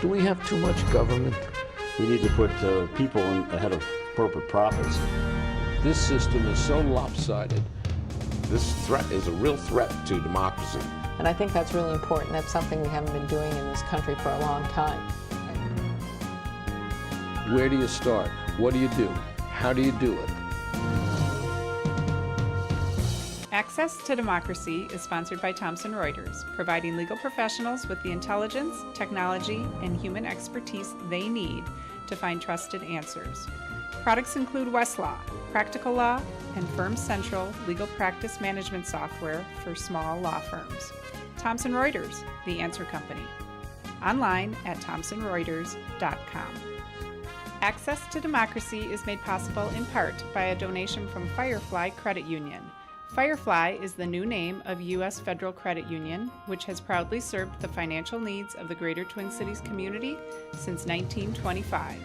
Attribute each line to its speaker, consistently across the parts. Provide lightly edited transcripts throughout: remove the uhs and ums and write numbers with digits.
Speaker 1: Do we have too much government?
Speaker 2: We need to put people ahead of corporate profits.
Speaker 1: This system is so lopsided.
Speaker 3: This threat is a real threat to democracy.
Speaker 4: And I think that's really important. That's something we haven't been doing in this country for a long time.
Speaker 1: Where do you start? What do you do? How do you do it?
Speaker 5: Access to Democracy is sponsored by Thomson Reuters, providing legal professionals with the intelligence, technology, and human expertise they need to find trusted answers. Products include Westlaw, Practical Law, and Firm Central legal practice management software for small law firms. Thomson Reuters, the answer company. Online at thomsonreuters.com. Access to Democracy is made possible in part by a donation from Firefly Credit Union. Firefly is the new name of U.S. Federal Credit Union, which has proudly served the financial needs of the Greater Twin Cities community since 1925.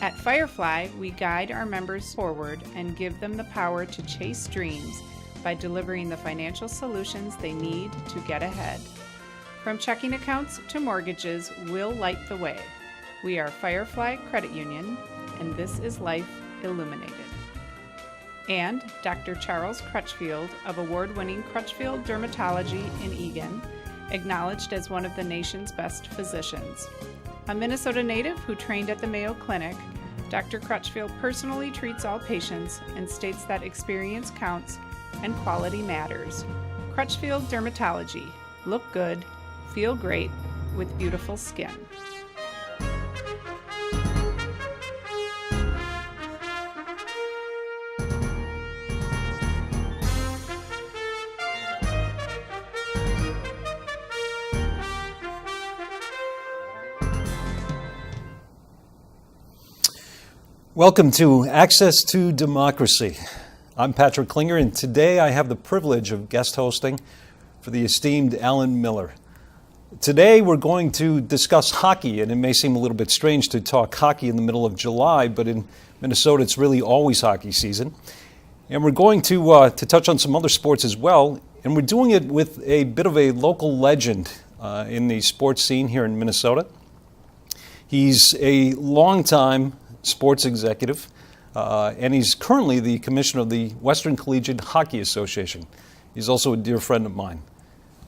Speaker 5: At Firefly, we guide our members forward and give them the power to chase dreams by delivering the financial solutions they need to get ahead. From checking accounts to mortgages, we'll light the way. We are Firefly Credit Union, and this is Life Illuminated. And Dr. Charles Crutchfield of award-winning Crutchfield Dermatology in Eagan, acknowledged as one of the nation's best physicians. A Minnesota native who trained at the Mayo Clinic, Dr. Crutchfield personally treats all patients and states that experience counts and quality matters. Crutchfield Dermatology. Look good, feel great, with beautiful skin.
Speaker 6: Welcome to Access to Democracy. I'm Patrick Klinger, and today I have the privilege of guest hosting for the esteemed Alan Miller. Today we're going to discuss hockey, and it may seem a little bit strange to talk hockey in the middle of July, but in Minnesota it's really always hockey season. And we're going to touch on some other sports as well, and we're doing it with a bit of a local legend in the sports scene here in Minnesota. He's a longtime sports executive, and he's currently the commissioner of the Western Collegiate Hockey Association. He's also a dear friend of mine.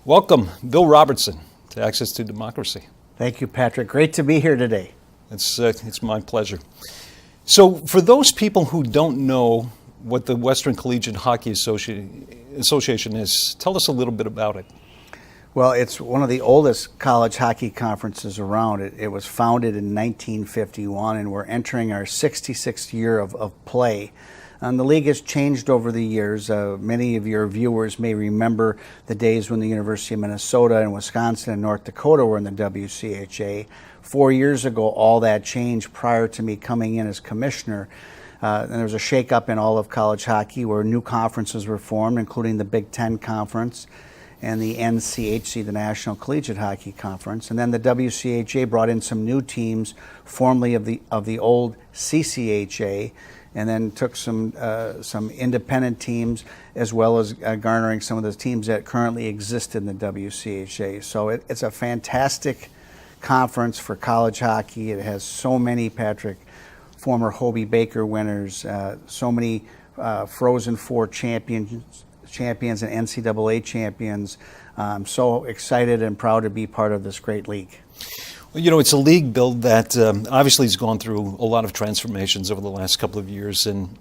Speaker 6: Welcome, Bill Robertson, to Access to Democracy.
Speaker 7: Thank you, Patrick. Great to be here today.
Speaker 6: It's my pleasure. So for those people who don't know what the Western Collegiate Hockey Association is, tell us a little bit about it.
Speaker 7: Well, it's one of the oldest college hockey conferences around. It was founded in 1951, and we're entering our 66th year of play. And the league has changed over the years. Many of your viewers may remember the days when the University of Minnesota and Wisconsin and North Dakota were in the WCHA. 4 years ago, all that changed prior to me coming in as commissioner. And there was a shakeup in all of college hockey where new conferences were formed, including the Big Ten Conference and the NCHC, the National Collegiate Hockey Conference. And then the WCHA brought in some new teams, formerly of the old CCHA, and then took some independent teams, as well as garnering some of the teams that currently exist in the WCHA. So it's a fantastic conference for college hockey. It has so many, Patrick, former Hobie Baker winners, so many Frozen Four champions and NCAA champions. I'm so excited and proud to be part of this great league.
Speaker 6: Well, you know, it's a league, Bill, that obviously has gone through a lot of transformations over the last couple of years and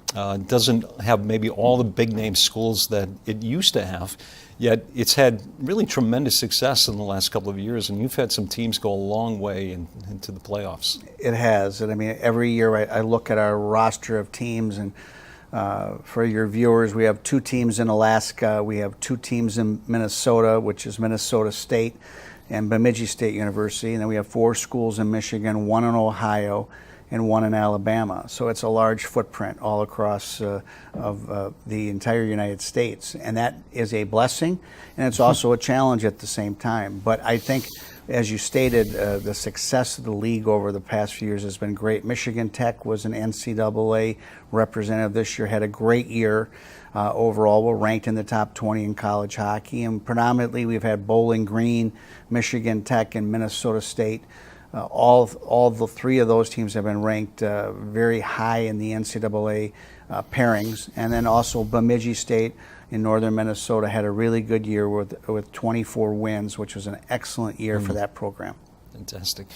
Speaker 6: doesn't have maybe all the big-name schools that it used to have, yet it's had really tremendous success in the last couple of years, and you've had some teams go a long way into the playoffs.
Speaker 7: It has, and I mean, every year I look at our roster of teams, and for your viewers, we have 2 teams in Alaska, we have 2 teams in Minnesota, which is Minnesota State and Bemidji State University, and then we have 4 schools in Michigan, 1 in Ohio, and 1 in Alabama. So it's a large footprint all across of the entire United States, and that is a blessing, and it's also a challenge at the same time. But I think, as you stated, the success of the league over the past few years has been great. Michigan Tech was an NCAA representative this year, had a great year. Overall, we're ranked in the top 20 in college hockey, and predominantly we've had Bowling Green, Michigan Tech, and Minnesota State All the three of those teams have been ranked very high in the NCAA pairings. And then also Bemidji State in northern Minnesota had a really good year with 24 wins, which was an excellent year for that program.
Speaker 6: Fantastic.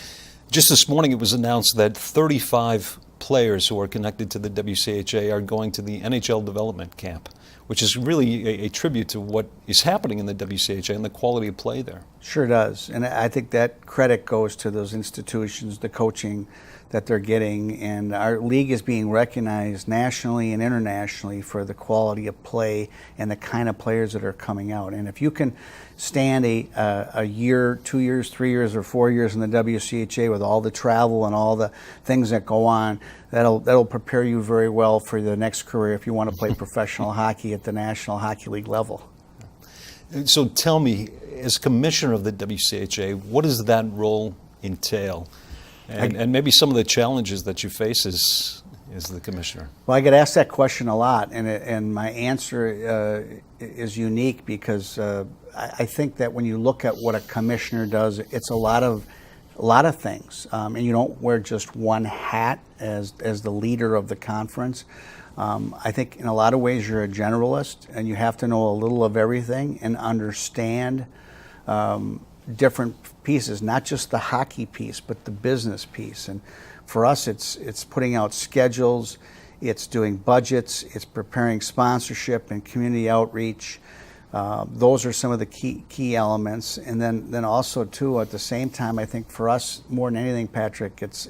Speaker 6: Just this morning it was announced that 35 players who are connected to the WCHA are going to the NHL development camp, which is really a tribute to what is happening in the WCHA and the quality of play there.
Speaker 7: Sure does. And I think that credit goes to those institutions, the coaching that they're getting, and our league is being recognized nationally and internationally for the quality of play and the kind of players that are coming out. And if you can stand a year, 2 years, 3 years, or 4 years in the WCHA with all the travel and all the things that go on, that'll prepare you very well for the next career if you want to play professional hockey at the National Hockey League level.
Speaker 6: So tell me, as commissioner of the WCHA, what does that role entail? And maybe some of the challenges that you face as the commissioner.
Speaker 7: Well, I get asked that question a lot, and my answer is unique because I think that when you look at what a commissioner does, it's a lot of things, and you don't wear just one hat as the leader of the conference. I think in a lot of ways you're a generalist, and you have to know a little of everything and understand different pieces, not just the hockey piece, but the business piece. And for us, it's putting out schedules, it's doing budgets, it's preparing sponsorship and community outreach. Those are some of the key elements. And then also too, at the same time, I think for us more than anything, Patrick, it's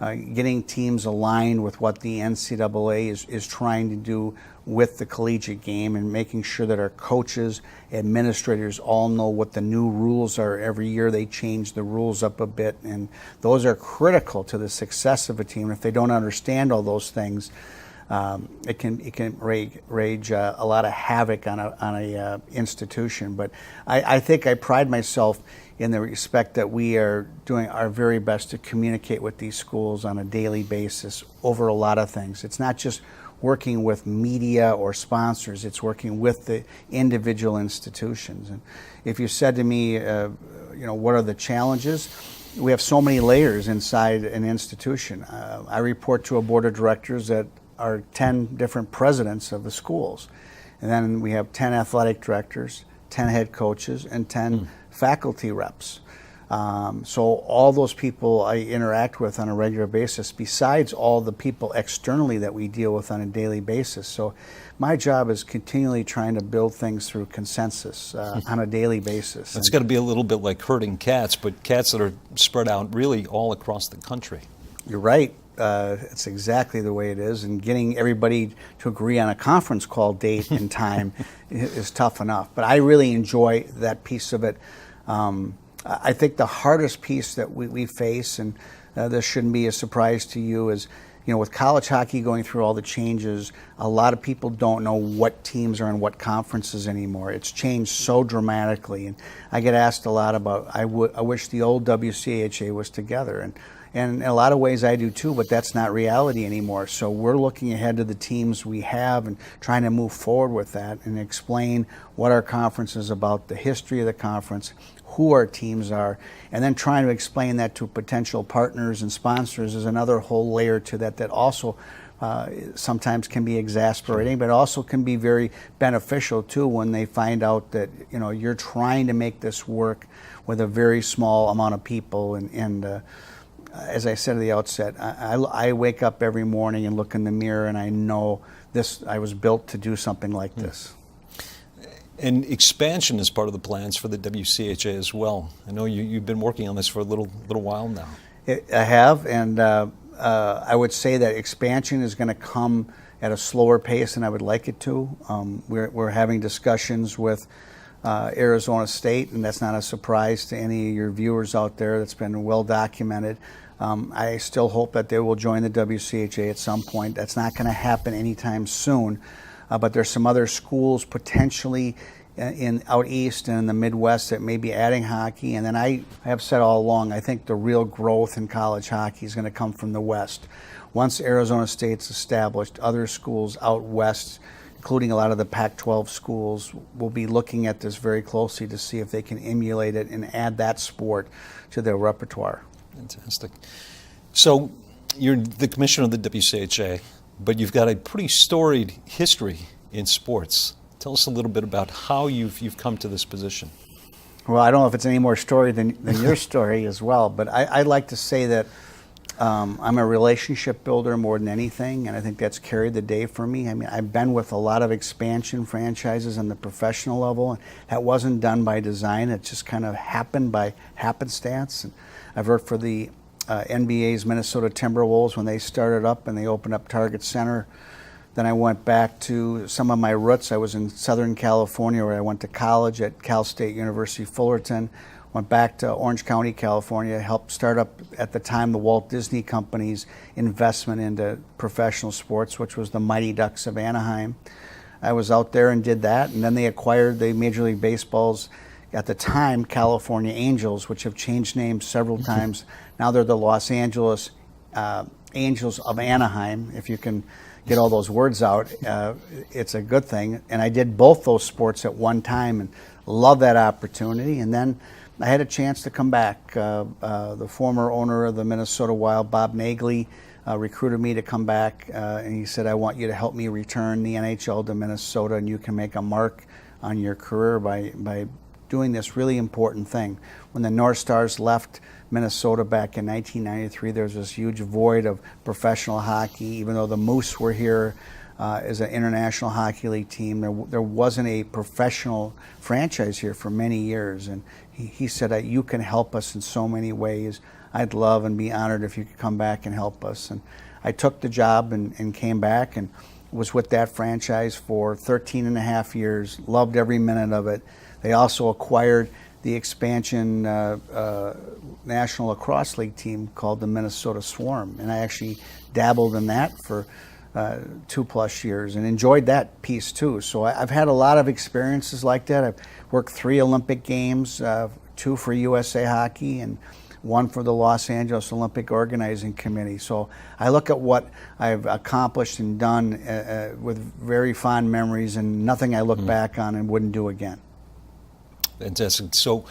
Speaker 7: getting teams aligned with what the NCAA is trying to do with the collegiate game, and making sure that our coaches, administrators all know what the new rules are. Every year they change the rules up a bit, and those are critical to the success of a team. If they don't understand all those things, it can rage a lot of havoc on a institution. But I think I pride myself in the respect that we are doing our very best to communicate with these schools on a daily basis over a lot of things. It's not just working with media or sponsors, it's working with the individual institutions. And if you said to me, what are the challenges? We have so many layers inside an institution. I report to a board of directors that are 10 different presidents of the schools. And then we have 10 athletic directors, 10 head coaches, and 10 faculty reps. So all those people I interact with on a regular basis, besides all the people externally that we deal with on a daily basis. So my job is continually trying to build things through consensus on a daily basis.
Speaker 6: It's got to be a little bit like herding cats, but cats that are spread out really all across the country.
Speaker 7: You're right. It's exactly the way it is, and getting everybody to agree on a conference call date and time is tough enough. But I really enjoy that piece of it. I think the hardest piece that we face, and this shouldn't be a surprise to you, is with college hockey going through all the changes, a lot of people don't know what teams are in what conferences anymore. It's changed so dramatically, and I get asked a lot about, I wish the old WCHA was together, and in a lot of ways I do too, but that's not reality anymore. So we're looking ahead to the teams we have and trying to move forward with that and explain what our conference is about, the history of the conference, who our teams are, and then trying to explain that to potential partners and sponsors is another whole layer to that also sometimes can be exasperating, but also can be very beneficial too when they find out that you're trying to make this work with a very small amount of people. And as I said at the outset, I wake up every morning and look in the mirror and I know I was built to do something like this.
Speaker 6: And expansion is part of the plans for the WCHA as well. I know you've been working on this for a little while now. I
Speaker 7: have, and I would say that expansion is going to come at a slower pace than I would like it to. We're having discussions with Arizona State, and that's not a surprise to any of your viewers out there. That's been well documented. I still hope that they will join the WCHA at some point. That's not going to happen anytime soon. But there's some other schools potentially out east and in the Midwest that may be adding hockey. And then I have said all along, I think the real growth in college hockey is going to come from the West. Once Arizona State's established, other schools out west, including a lot of the Pac-12 schools, will be looking at this very closely to see if they can emulate it and add that sport to their repertoire.
Speaker 6: Fantastic. So you're the commissioner of the WCHA, but you've got a pretty storied history in sports. Tell us a little bit about how you've come to this position.
Speaker 7: Well, I don't know if it's any more story than your story as well, but I like to say that I'm a relationship builder more than anything, and I think that's carried the day for me. I mean, I've been with a lot of expansion franchises on the professional level, and that wasn't done by design. It just kind of happened by happenstance. And I've worked for the NBA's Minnesota Timberwolves when they started up and they opened up Target Center. Then I went back to some of my roots. I was in Southern California where I went to college at Cal State University Fullerton. Went back to Orange County, California, helped start up at the time the Walt Disney Company's investment into professional sports, which was the Mighty Ducks of Anaheim. I was out there and did that, and then they acquired the Major League Baseball's, at the time, California Angels, which have changed names several times. Now they're the Los Angeles Angels of Anaheim, if you can get all those words out. It's a good thing. And I did both those sports at one time and loved that opportunity. And then I had a chance to come back. The former owner of the Minnesota Wild, Bob Nagley, recruited me to come back, and he said, I want you to help me return the NHL to Minnesota, and you can make a mark on your career by doing this really important thing. When the North Stars left Minnesota back in 1993, there was this huge void of professional hockey. Even though the Moose were here as an International Hockey League team, there wasn't a professional franchise here for many years. And he said, you can help us in so many ways. I'd love and be honored if you could come back and help us. And I took the job and came back and was with that franchise for 13 and a half years, loved every minute of it. They also acquired the expansion National Lacrosse League team called the Minnesota Swarm. And I actually dabbled in that for 2+ years and enjoyed that piece too. So I've had a lot of experiences like that. I've worked 3 Olympic Games, 2 for USA Hockey and 1 for the Los Angeles Olympic Organizing Committee. So I look at what I've accomplished and done with very fond memories, and nothing I look back on and wouldn't do again.
Speaker 6: Fantastic. So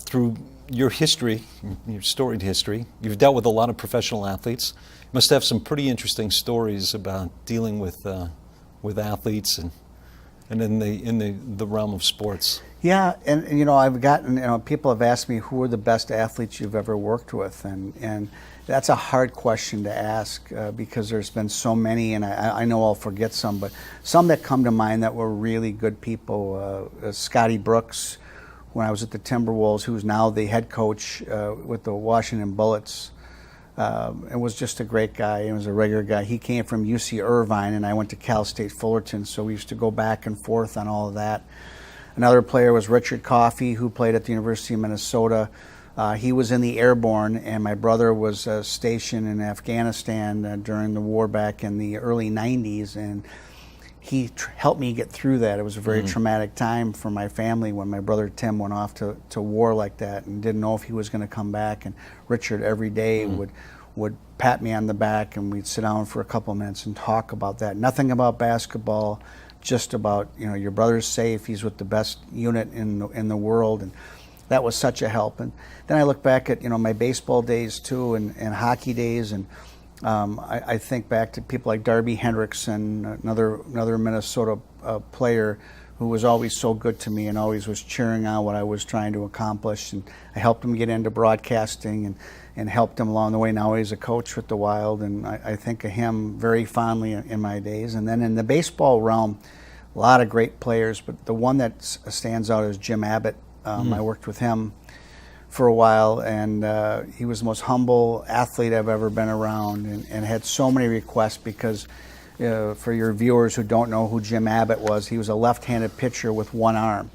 Speaker 6: through your history, your storied history, you've dealt with a lot of professional athletes. You must have some pretty interesting stories about dealing with athletes and in the realm of sports. Yeah,
Speaker 7: and I've gotten, people have asked me who are the best athletes you've ever worked with, and that's a hard question to ask because there's been so many, and I know I'll forget some, but some that come to mind that were really good people. Scotty Brooks, when I was at the Timberwolves, who's now the head coach with the Washington Bullets, and was just a great guy. He was a regular guy. He came from UC Irvine, and I went to Cal State Fullerton, so we used to go back and forth on all of that. Another player was Richard Coffey, who played at the University of Minnesota. He was in the Airborne, and my brother was stationed in Afghanistan during the war back in the early 90s, and he helped me get through that. It was a very traumatic time for my family when my brother Tim went off to war like that and didn't know if he was going to come back. And Richard every day would pat me on the back, and we'd sit down for a couple of minutes and talk about that. Nothing about basketball, just about, your brother's safe, he's with the best unit in the world, and that was such a help. And then I look back at, my baseball days too, and hockey days, and I think back to people like Darby Hendrickson, another Minnesota player who was always so good to me and always was cheering on what I was trying to accomplish. And I helped him get into broadcasting and helped him along the way. Now he's a coach with the Wild, and I think of him very fondly in my days. And then in the baseball realm, a lot of great players, but the one that stands out is Jim Abbott. I worked with him for a while, and he was the most humble athlete I've ever been around, and had so many requests because for your viewers who don't know who Jim Abbott was, he was a left-handed pitcher with one arm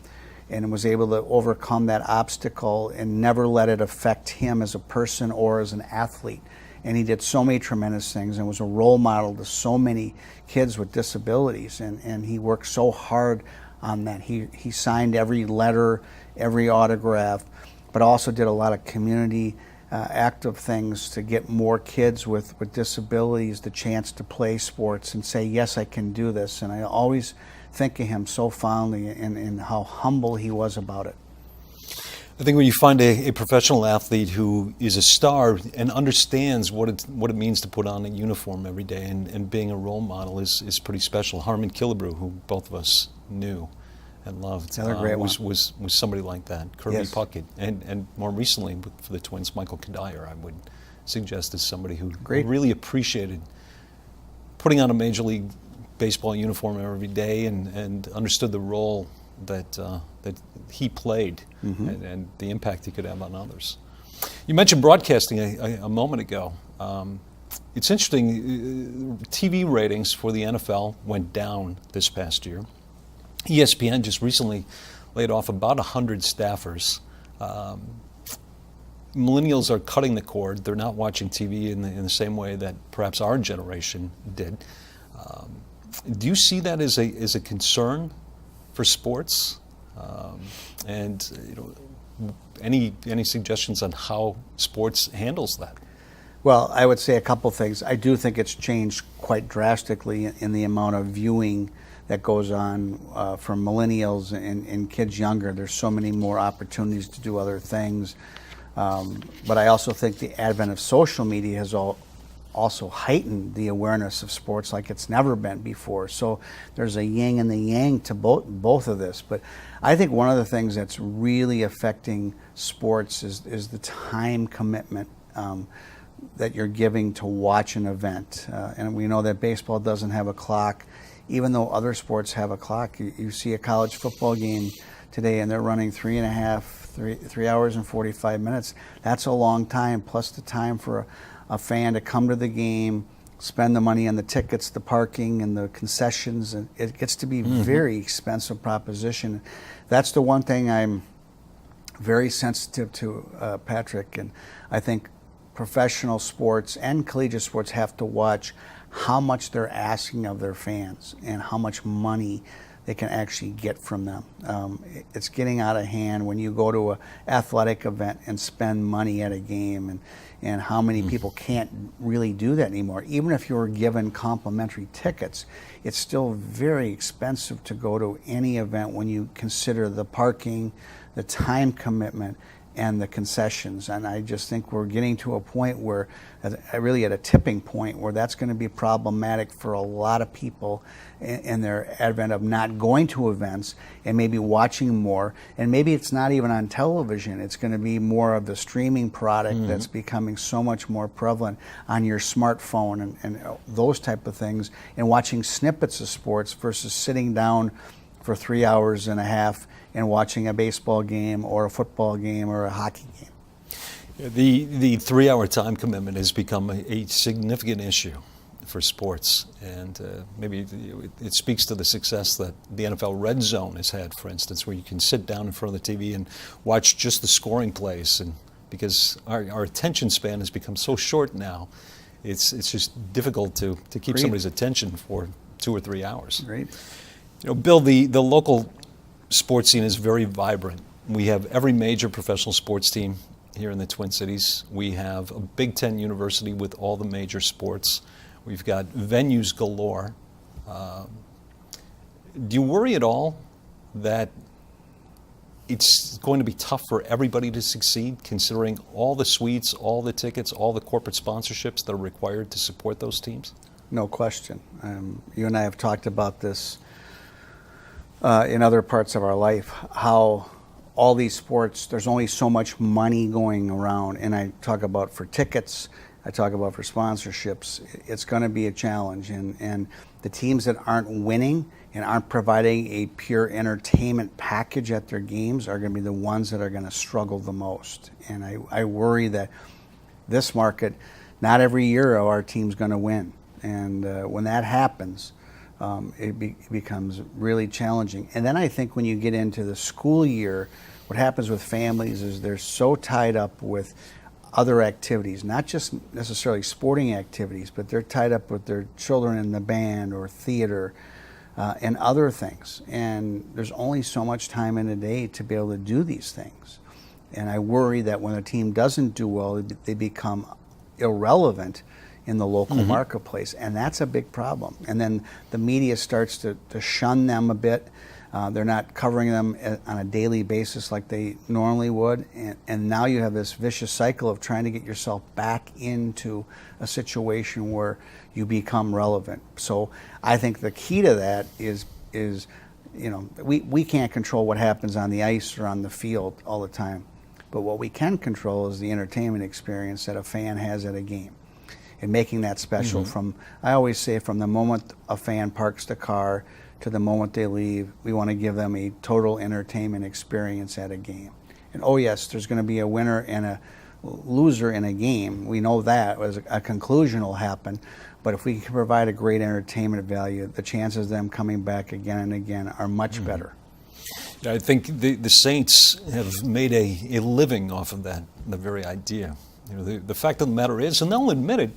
Speaker 7: and was able to overcome that obstacle and never let it affect him as a person or as an athlete. And he did so many tremendous things and was a role model to so many kids with disabilities, and he worked so hard on that. He signed every letter, every autograph, but also did a lot of community active things to get more kids with disabilities the chance to play sports and say, yes, I can do this. And I always think of him so fondly and how humble he was about it.
Speaker 6: I think when you find a professional athlete who is a star and understands what it means to put on a uniform every day and being a role model is pretty special. Harmon Killebrew, who both of us knew and loved,
Speaker 7: Another great
Speaker 6: was somebody like that. Kirby
Speaker 7: Yes.
Speaker 6: Puckett, and more recently for the Twins, Michael Kadire, I would suggest is somebody who really appreciated putting on a Major League Baseball uniform every day and understood the role that he played and the impact he could have on others. You mentioned broadcasting a moment ago. It's interesting, TV ratings for the NFL went down this past year. ESPN just recently laid off about 100 staffers. Millennials are cutting the cord. They're not watching TV in the same way that perhaps our generation did. Do you see that as a concern for sports? And any suggestions on how sports handles that?
Speaker 7: Well, I would say a couple things. I do think it's changed quite drastically in the amount of viewing that goes on for millennials and kids younger. There's so many more opportunities to do other things. But I also think the advent of social media has also heightened the awareness of sports like it's never been before. So there's a yin and the yang to both of this. But I think one of the things that's really affecting sports is the time commitment that you're giving to watch an event. And we know that baseball doesn't have a clock. Even though other sports have a clock, you see a college football game today and they're running 3 hours and 45 minutes. That's a long time, plus the time for a fan to come to the game, spend the money on the tickets, the parking, and the concessions. And it gets to be a very expensive proposition. That's the one thing I'm very sensitive to, Patrick. And I think professional sports and collegiate sports have to watch how much they're asking of their fans and how much money they can actually get from them. It's getting out of hand when you go to an athletic event and spend money at a game, and how many people can't really do that anymore. Even if you're given complimentary tickets, it's still very expensive to go to any event when you consider the parking, the time commitment, and the concessions. And I just think we're getting to a point where, really at a tipping point, where that's going to be problematic for a lot of people in their advent of not going to events and maybe watching more. And maybe it's not even on television. It's going to be more of the streaming product that's becoming so much more prevalent on your smartphone and those type of things, and watching snippets of sports versus sitting down for 3 hours and a half and watching a baseball game or a football game or a hockey game.
Speaker 6: The 3-hour time commitment has become a significant issue for sports, and maybe it speaks to the success that the NFL Red Zone has had, for instance, where you can sit down in front of the TV and watch just the scoring plays, and because our attention span has become so short now, it's just difficult to keep somebody's attention for 2 or 3 hours.
Speaker 7: Right.
Speaker 6: Bill, the local sports scene is very vibrant. We have every major professional sports team here in the Twin Cities. We have a Big Ten university with all the major sports. We've got venues galore. Do you worry at all that it's going to be tough for everybody to succeed, considering all the suites, all the tickets, all the corporate sponsorships that are required to support those teams?
Speaker 7: No question. You and I have talked about this in other parts of our life, how all these sports, there's only so much money going around. And I talk about for tickets, I talk about for sponsorships. It's going to be a challenge. And the teams that aren't winning and aren't providing a pure entertainment package at their games are going to be the ones that are going to struggle the most. And I worry that this market, not every year our team's going to win. And when that happens, it becomes really challenging. And then I think when you get into the school year, what happens with families is they're so tied up with other activities, not just necessarily sporting activities, but they're tied up with their children in the band or theater and other things. And there's only so much time in a day to be able to do these things. And I worry that when a team doesn't do well, they become irrelevant in the local marketplace, and that's a big problem. And then the media starts to shun them a bit. They're not covering them on a daily basis like they normally would, and now you have this vicious cycle of trying to get yourself back into a situation where you become relevant. So I think the key to that is we can't control what happens on the ice or on the field all the time, but what we can control is the entertainment experience that a fan has at a game. And making that special I always say, from the moment a fan parks the car to the moment they leave, we want to give them a total entertainment experience at a game. And oh yes, there's going to be a winner and a loser in a game. We know that as a conclusion will happen. But if we can provide a great entertainment value, the chances of them coming back again and again are much better.
Speaker 6: Yeah, I think the Saints have made a living off of that, the very idea. The fact of the matter is, and they'll admit it,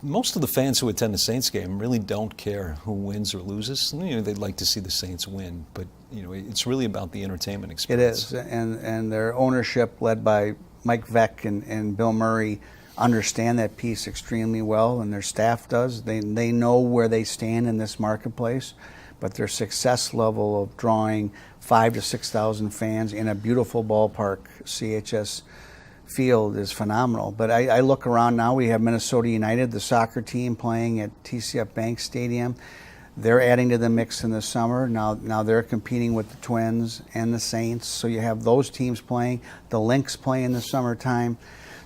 Speaker 6: most of the fans who attend the Saints game really don't care who wins or loses. They'd like to see the Saints win, but it's really about the entertainment experience.
Speaker 7: It is, and their ownership, led by Mike Veck and Bill Murray, understand that piece extremely well, and their staff does. They know where they stand in this marketplace, but their success level of drawing 5,000 to 6,000 fans in a beautiful ballpark, CHS field, is phenomenal. But I look around now, we have Minnesota United, the soccer team, playing at TCF Bank Stadium. They're adding to the mix in the summer. Now they're competing with the Twins and the Saints. So you have those teams playing. The Lynx play in the summertime.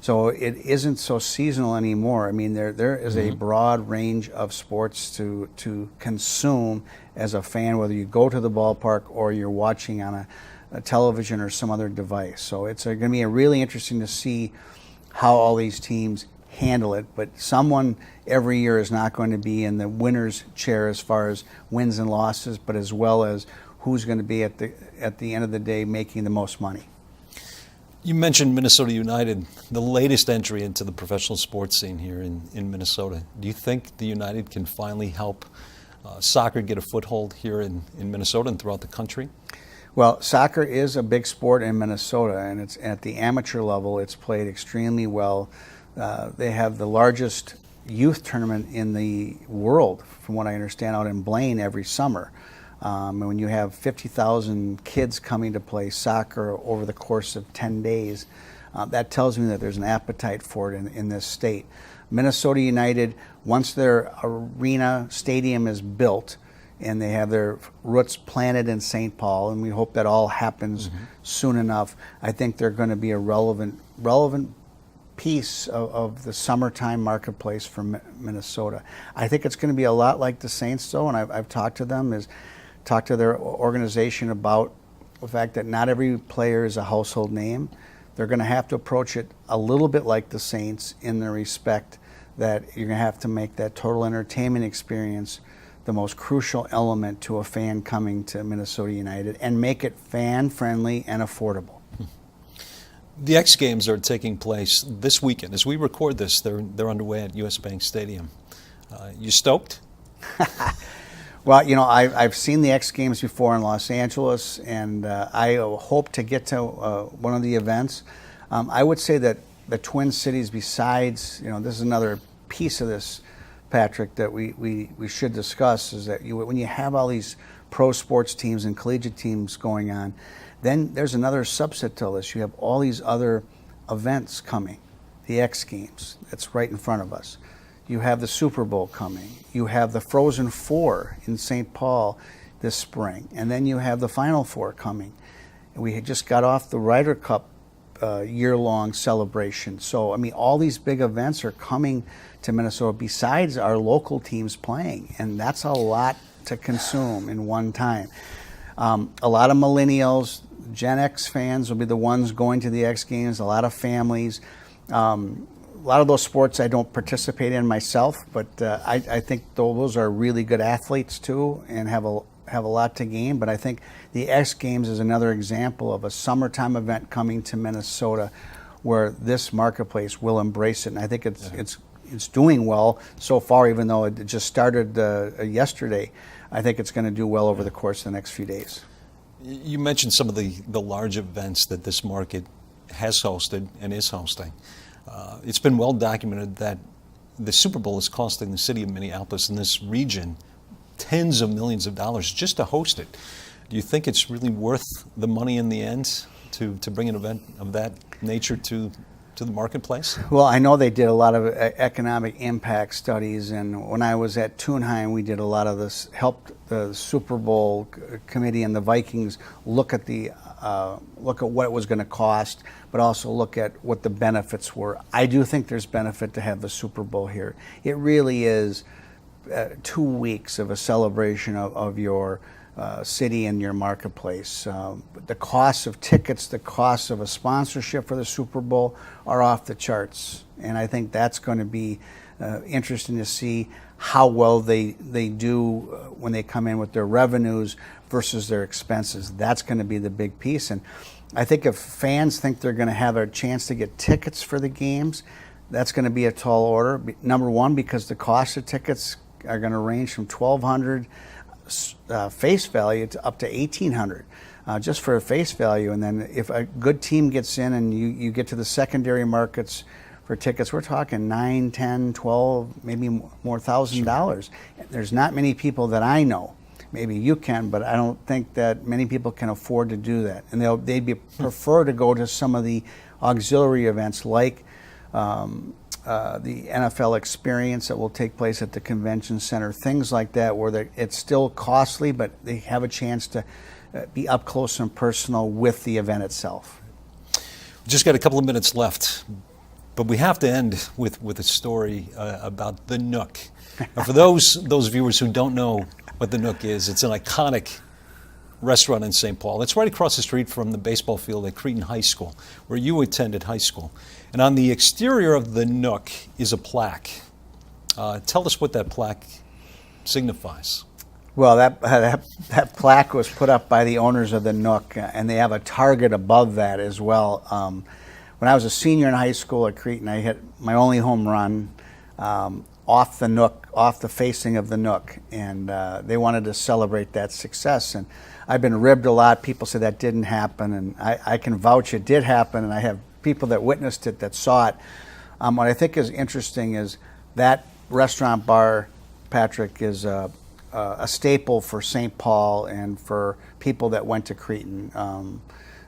Speaker 7: So it isn't so seasonal anymore. I mean, there is a broad range of sports to consume as a fan, whether you go to the ballpark or you're watching on a television or some other device. So it's going to be really interesting to see how all these teams handle it. But someone every year is not going to be in the winner's chair as far as wins and losses, but as well as who's going to be at the end of the day making the most money.
Speaker 6: You mentioned Minnesota United, the latest entry into the professional sports scene here in Minnesota. Do you think the United can finally help soccer get a foothold here in Minnesota and throughout the country?
Speaker 7: Well, soccer is a big sport in Minnesota, and it's at the amateur level. It's played extremely well. They have the largest youth tournament in the world, from what I understand, out in Blaine every summer. And when you have 50,000 kids coming to play soccer over the course of 10 days, that tells me that there's an appetite for it in this state. Minnesota United, once their arena stadium is built and they have their roots planted in St. Paul, and we hope that all happens soon enough, I think they're going to be a relevant piece of the summertime marketplace for Minnesota. I think it's going to be a lot like the Saints, though, and I've talked to them, talked to their organization about the fact that not every player is a household name. They're going to have to approach it a little bit like the Saints, in the respect that you're going to have to make that total entertainment experience the most crucial element to a fan coming to Minnesota United, and make it fan-friendly and affordable.
Speaker 6: The X Games are taking place this weekend. As we record this, they're underway at US Bank Stadium. You stoked?
Speaker 7: Well, I've seen the X Games before in Los Angeles, and I hope to get to one of the events. I would say that the Twin Cities, besides, this is another piece of this, Patrick, that we should discuss, is that when you have all these pro sports teams and collegiate teams going on, then there's another subset to this. You have all these other events coming. The X Games, that's right in front of us. You have the Super Bowl coming. You have the Frozen Four in St. Paul this spring. And then you have the Final Four coming. And we had just got off the Ryder Cup year-long celebration. So, all these big events are coming to Minnesota besides our local teams playing. And that's a lot to consume in one time. A lot of millennials, Gen X fans will be the ones going to the X Games, a lot of families. A lot of those sports I don't participate in myself, but I think those are really good athletes too, and have a lot to gain. But I think the X Games is another example of a summertime event coming to Minnesota, where this marketplace will embrace it. And I think it's doing well so far, even though it just started yesterday. I think it's going to do well over the course of the next few days.
Speaker 6: You mentioned some of the large events that this market has hosted and is hosting. It's been well documented that the Super Bowl is costing the city of Minneapolis and this region tens of millions of dollars just to host it. Do you think it's really worth the money in the end to bring an event of that nature to the marketplace?
Speaker 7: Well, I know they did a lot of economic impact studies, and when I was at Thunheim, we did a lot of this, helped the Super Bowl committee and the Vikings look at what it was going to cost, but also look at what the benefits were. I do think there's benefit to have the Super Bowl here. It really is 2 weeks of a celebration of your city and your marketplace. The cost of tickets, the cost of a sponsorship for the Super Bowl are off the charts. And I think that's going to be interesting to see how well they do when they come in with their revenues versus their expenses. That's going to be the big piece. And I think if fans think they're going to have a chance to get tickets for the games, that's going to be a tall order. Number one, because the cost of tickets are going to range from $1,200 face value to up to $1,800 just for a face value. And then if a good team gets in and you get to the secondary markets for tickets, we're talking $9, $10, $12, maybe more $1,000. There's not many people that I know. Maybe you can, but I don't think that many people can afford to do that. And they'd prefer to go to some of the auxiliary events like the NFL experience that will take place at the convention center, things like that, where it's still costly, but they have a chance to be up close and personal with the event itself.
Speaker 6: We've just got a couple of minutes left, but we have to end with a story about the Nook. Now, for those viewers who don't know what the Nook is, it's an iconic restaurant in St. Paul. It's right across the street from the baseball field at Cretin High School, where you attended high school. And on the exterior of the Nook is a plaque. Tell us what that plaque signifies.
Speaker 7: Well, that plaque was put up by the owners of the Nook, and they have a target above that as well. When I was a senior in high school at Cretin, I hit my only home run off the Nook, off the facing of the Nook, and they wanted to celebrate that success. And I've been ribbed a lot. People say that didn't happen, and I can vouch it did happen, and I have people that witnessed it, that saw it. What I think is interesting is that restaurant bar, Patrick, is a staple for St. Paul and for people that went to Cretin.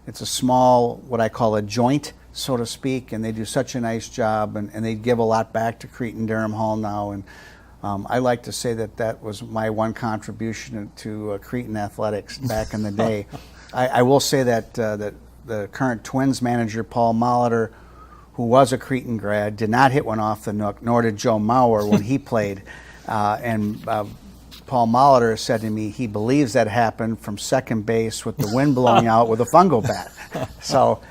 Speaker 7: It's a small, what I call a joint, so to speak, and they do such a nice job, and they give a lot back to Cretin-Durham Hall now. And I like to say that was my one contribution to Cretin athletics back in the day. I will say that the current Twins manager, Paul Molitor, who was a Cretin grad, did not hit one off the Nook, nor did Joe Mauer when he played. Paul Molitor said to me he believes that happened from second base with the wind blowing out with a fungo bat. So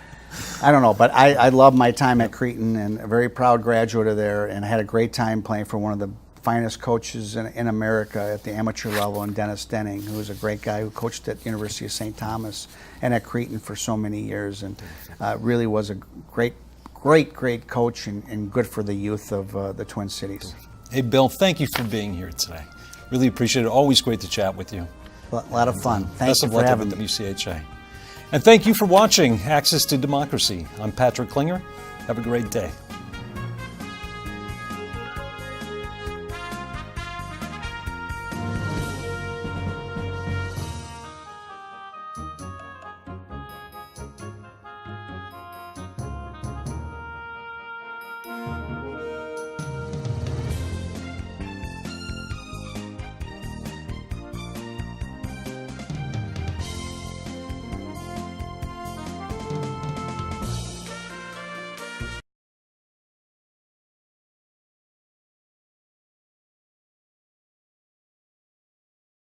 Speaker 7: I don't know, but I love my time at Cretin, and a very proud graduate of there, and I had a great time playing for one of the finest coaches in America at the amateur level, and Dennis Denning, who was a great guy who coached at the University of St. Thomas and at Cretin for so many years, and really was a great coach and good for the youth of the Twin Cities.
Speaker 6: Hey, Bill, thank you for being here today. Really appreciate it. Always great to chat with you.
Speaker 7: A lot of fun. Thanks for having me.
Speaker 6: Best of luck at WCHA. And thank you for watching Access to Democracy. I'm Patrick Klinger. Have a great day.